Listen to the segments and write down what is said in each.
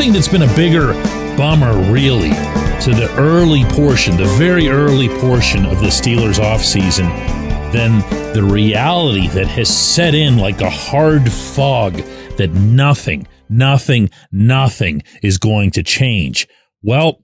nothing that's been a bigger bummer, really, to the very early portion of the Steelers' offseason than the reality that has set in like a hard fog that nothing is going to change. Well,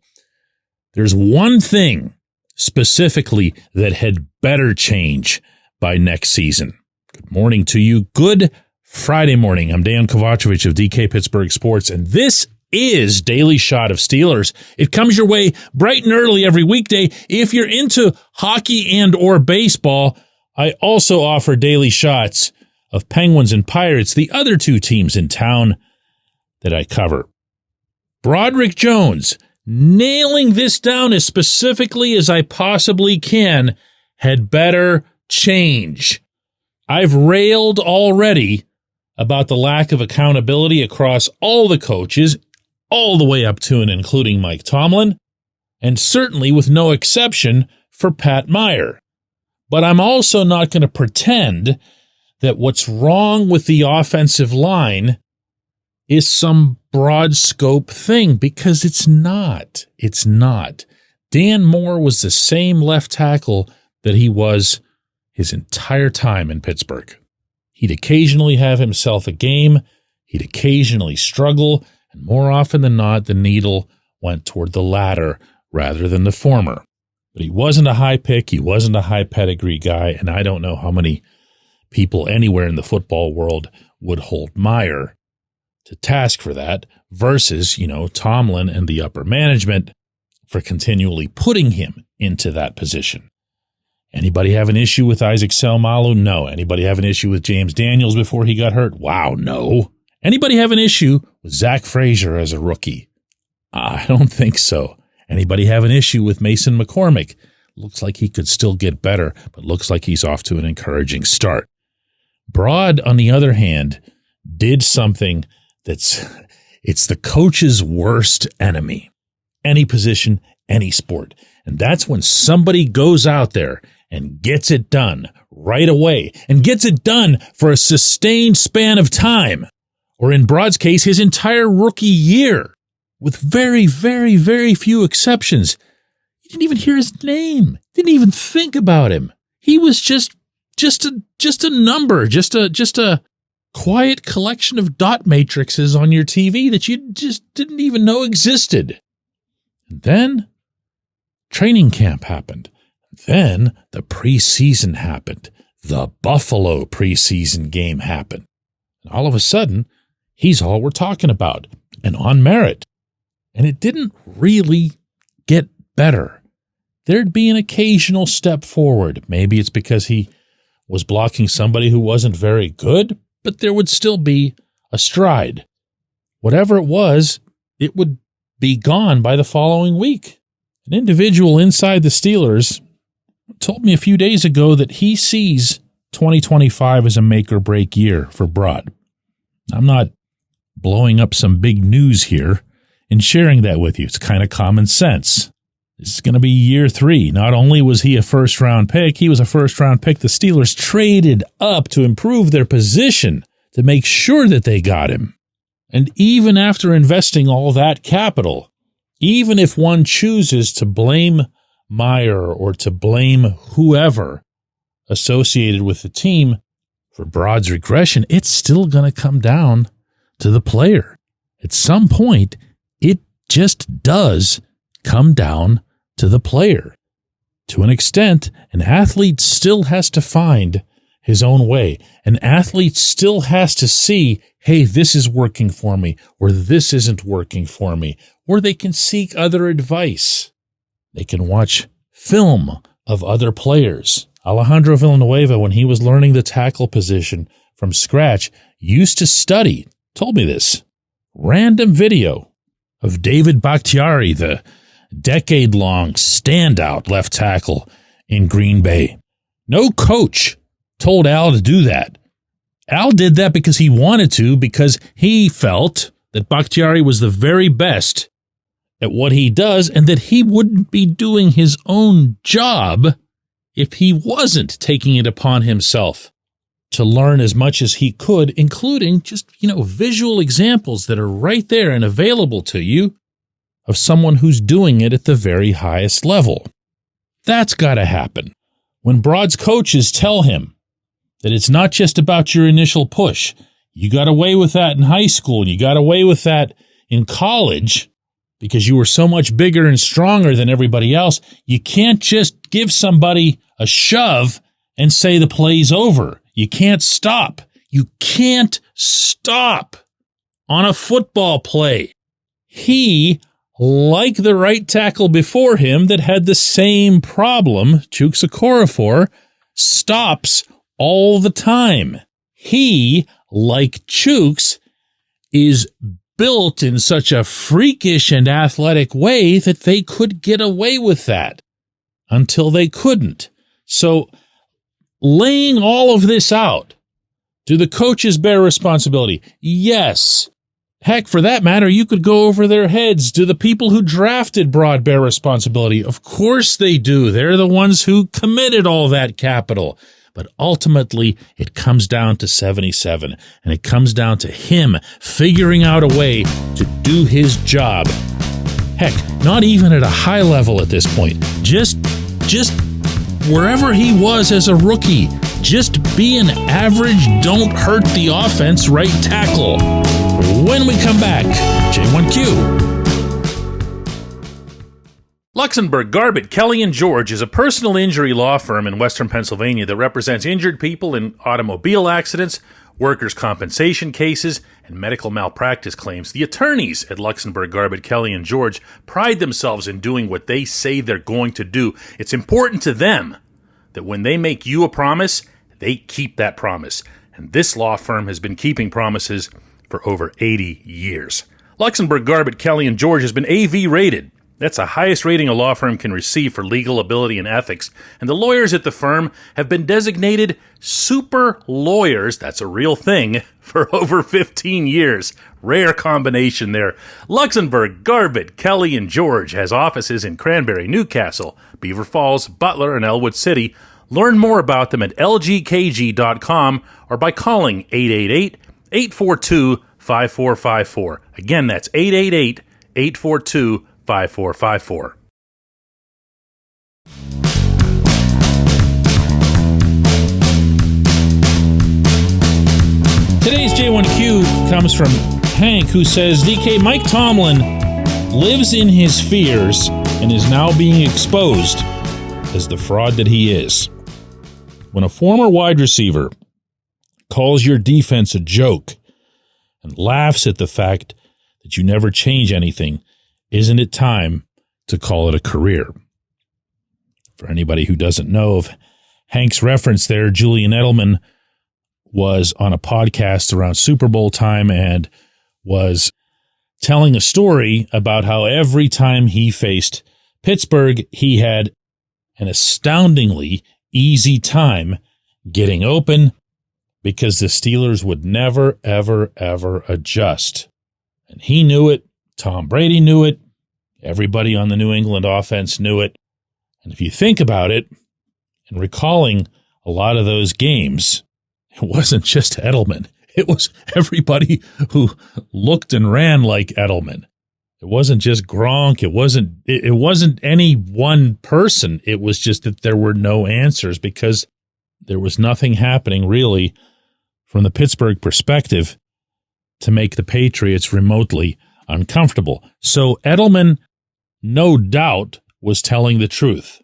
there's one thing specifically that had better change by next season. Good morning to you. Good Friday morning. I'm Dejan Kovacevic of DK Pittsburgh Sports, and this is Daily Shot of Steelers. It comes your way bright and early every weekday. If you're into hockey and or baseball, I also offer daily shots of Penguins and Pirates, the other two teams in town that I cover. Broderick Jones, nailing this down as specifically as I possibly can, had better change. I've railed already about the lack of accountability across all the coaches, all the way up to and including Mike Tomlin, and certainly with no exception for Pat Meyer. But I'm also not going to pretend that what's wrong with the offensive line is some broad scope thing, because it's not. It's not. Dan Moore was the same left tackle that he was his entire time in Pittsburgh. He'd occasionally have himself a game, he'd occasionally struggle, and more often than not, the needle went toward the latter rather than the former. But he wasn't a high pick, he wasn't a high pedigree guy, and I don't know how many people anywhere in the football world would hold Meyer to task for that versus, Tomlin and the upper management for continually putting him into that position. Anybody have an issue with Isaac Seumalo? No. Anybody have an issue with James Daniels before he got hurt? Wow, no. Anybody have an issue with Zach Frazier as a rookie? I don't think so. Anybody have an issue with Mason McCormick? Looks like he could still get better, but looks like he's off to an encouraging start. Broad, on the other hand, did something it's the coach's worst enemy. Any position, any sport. And that's when somebody goes out there and gets it done right away and gets it done for a sustained span of time. Or in Broad's case, his entire rookie year, with very, very, very few exceptions. You didn't even hear his name. Didn't even think about him. He was just a number, just a quiet collection of dot matrices on your TV that you just didn't even know existed. And then training camp happened. Then the preseason happened. The Buffalo preseason game happened. And all of a sudden, he's all we're talking about, and on merit. And it didn't really get better. There'd be an occasional step forward. Maybe it's because he was blocking somebody who wasn't very good, but there would still be a stride. Whatever it was, it would be gone by the following week. An individual inside the Steelers told me a few days ago that he sees 2025 as a make-or-break year for Broad. I'm not blowing up some big news here and sharing that with you. It's kind of common sense. This is going to be year 3. Not only was he a first-round pick, he was a first-round pick the Steelers traded up to improve their position to make sure that they got him. And even after investing all that capital, even if one chooses to blame Meyer or to blame whoever associated with the team for Broad's regression, it's still going to come down to the player. At some point, it just does come down to the player. To an extent, an athlete still has to find his own way. An athlete still has to see, hey, this is working for me, or this isn't working for me, or they can seek other advice. They can watch film of other players. Alejandro Villanueva, when he was learning the tackle position from scratch, used to study, told me this, random video of David Bakhtiari, the decade-long standout left tackle in Green Bay. No coach told Al to do that. Al did that because he wanted to, because he felt that Bakhtiari was the very best at what he does and that he wouldn't be doing his own job if he wasn't taking it upon himself to learn as much as he could, including just, visual examples that are right there and available to you of someone who's doing it at the very highest level. That's got to happen. When Brod's coaches tell him that it's not just about your initial push, you got away with that in high school and you got away with that in college because you were so much bigger and stronger than everybody else, you can't just give somebody a shove and say the play's over. You can't stop. You can't stop on a football play. He, like the right tackle before him that had the same problem, Chooks Okorafor, stops all the time. He, like Chooks, is built in such a freakish and athletic way that they could get away with that until they couldn't. So, laying all of this out, do the coaches bear responsibility? Yes. Heck, for that matter, you could go over their heads. Do the people who drafted Brod bear responsibility? Of course they do. They're the ones who committed all that capital. But ultimately, it comes down to 77, and it comes down to him figuring out a way to do his job. Heck, not even at a high level at this point. Just wherever he was as a rookie, just be an average, don't hurt the offense right tackle. When we come back, J1Q. Luxembourg, Garbett, Kelly & George is a personal injury law firm in Western Pennsylvania that represents injured people in automobile accidents, workers' compensation cases, and medical malpractice claims. The attorneys at Luxembourg, Garbett, Kelly & George pride themselves in doing what they say they're going to do. It's important to them that when they make you a promise, they keep that promise. And this law firm has been keeping promises for over 80 years. Luxembourg, Garbett, Kelly & George has been AV rated. That's the highest rating a law firm can receive for legal ability and ethics. And the lawyers at the firm have been designated super lawyers, that's a real thing, for over 15 years. Rare combination there. Luxembourg, Garbett, Kelly & George has offices in Cranberry, Newcastle, Beaver Falls, Butler, and Elwood City. Learn more about them at lgkg.com or by calling 888-842-5454. Again, that's 888-842-5454. Today's J1Q comes from Hank, who says, DK, Mike Tomlin lives in his fears and is now being exposed as the fraud that he is. When a former wide receiver calls your defense a joke and laughs at the fact that you never change anything, isn't it time to call it a career? For anybody who doesn't know of Hank's reference there, Julian Edelman was on a podcast around Super Bowl time and was telling a story about how every time he faced Pittsburgh, he had an astoundingly easy time getting open because the Steelers would never, ever, ever adjust. And he knew it. Tom Brady knew it. Everybody on the New England offense knew it. And if you think about it, and recalling a lot of those games, it wasn't just Edelman. It was everybody who looked and ran like Edelman. It wasn't just Gronk. It wasn't any one person. It was just that there were no answers because there was nothing happening really from the Pittsburgh perspective to make the Patriots remotely uncomfortable. So Edelman, no doubt, was telling the truth.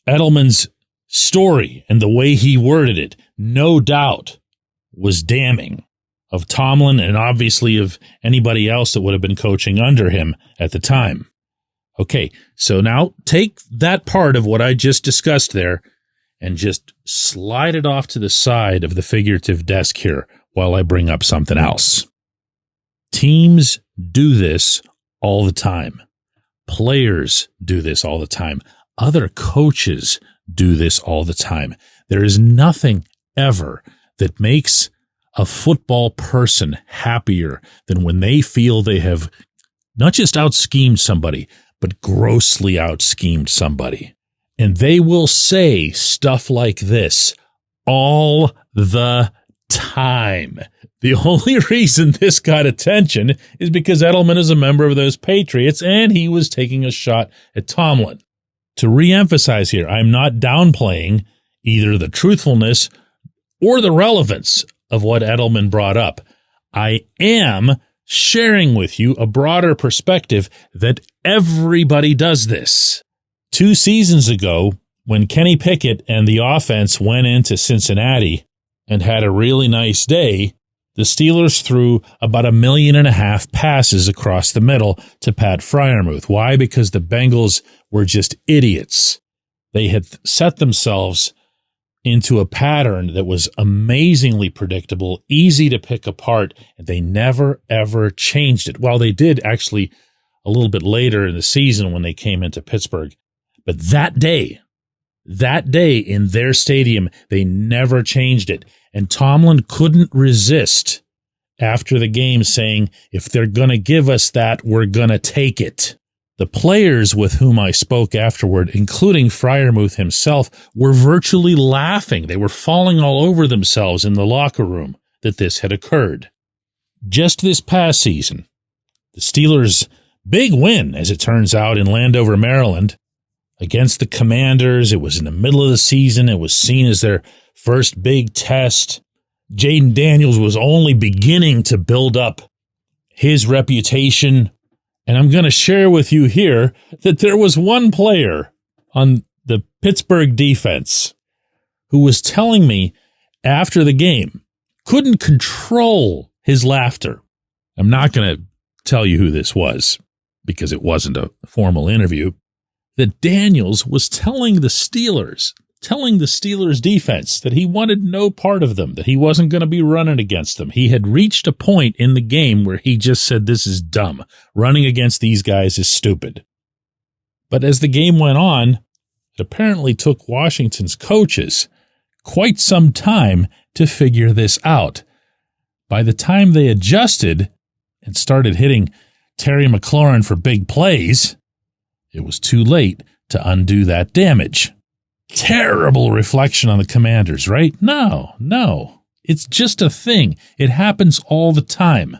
Edelman's story and the way he worded it, no doubt, was damning of Tomlin and obviously of anybody else that would have been coaching under him at the time. Okay, so now take that part of what I just discussed there and just slide it off to the side of the figurative desk here while I bring up something else. Teams do this all the time. Players do this all the time. Other coaches do this all the time. There is nothing ever that makes a football person happier than when they feel they have not just out-schemed somebody, but grossly out-schemed somebody. And they will say stuff like this all the time. The only reason this got attention is because Edelman is a member of those Patriots and he was taking a shot at Tomlin. To reemphasize here, I'm not downplaying either the truthfulness or the relevance of what Edelman brought up. I am sharing with you a broader perspective that everybody does this. 2 seasons ago, when Kenny Pickett and the offense went into Cincinnati and had a really nice day, the Steelers threw about 1.5 million passes across the middle to Pat Freiermuth. Why? Because the Bengals were just idiots. They had set themselves into a pattern that was amazingly predictable, easy to pick apart, and they never, ever changed it. Well, they did actually a little bit later in the season when they came into Pittsburgh. But that day in their stadium, they never changed it. And Tomlin couldn't resist after the game saying, if they're going to give us that, we're going to take it. The players with whom I spoke afterward, including Freiermuth himself, were virtually laughing. They were falling all over themselves in the locker room that this had occurred. Just this past season, the Steelers' big win, as it turns out, in Landover, Maryland, against the Commanders. It was in the middle of the season. It was seen as their first big test. Jaden Daniels was only beginning to build up his reputation. And I'm going to share with you here that there was one player on the Pittsburgh defense who was telling me after the game, couldn't control his laughter. I'm not going to tell you who this was because it wasn't a formal interview, that Daniels was telling the Steelers defense that he wanted no part of them, that he wasn't going to be running against them. He had reached a point in the game where he just said, this is dumb. Running against these guys is stupid. But as the game went on, it apparently took Washington's coaches quite some time to figure this out. By the time they adjusted and started hitting Terry McLaurin for big plays, it was too late to undo that damage. Terrible reflection on the Commanders, right? No. It's just a thing. It happens all the time.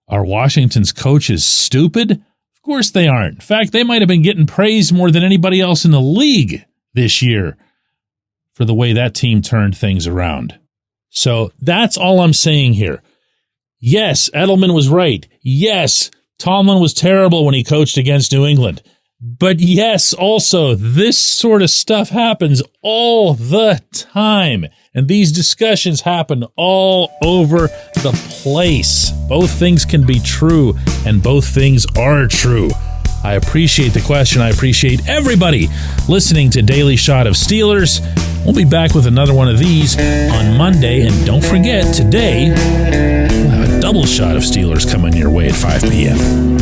Are Washington's coaches stupid? Of course they aren't. In fact, they might have been getting praised more than anybody else in the league this year for the way that team turned things around. So that's all I'm saying here. Yes, Edelman was right. Yes, Tomlin was terrible when he coached against New England. But yes, also, this sort of stuff happens all the time. And these discussions happen all over the place. Both things can be true, and both things are true. I appreciate the question. I appreciate everybody listening to Daily Shot of Steelers. We'll be back with another one of these on Monday. And don't forget, today, we'll have a double shot of Steelers coming your way at 5 p.m.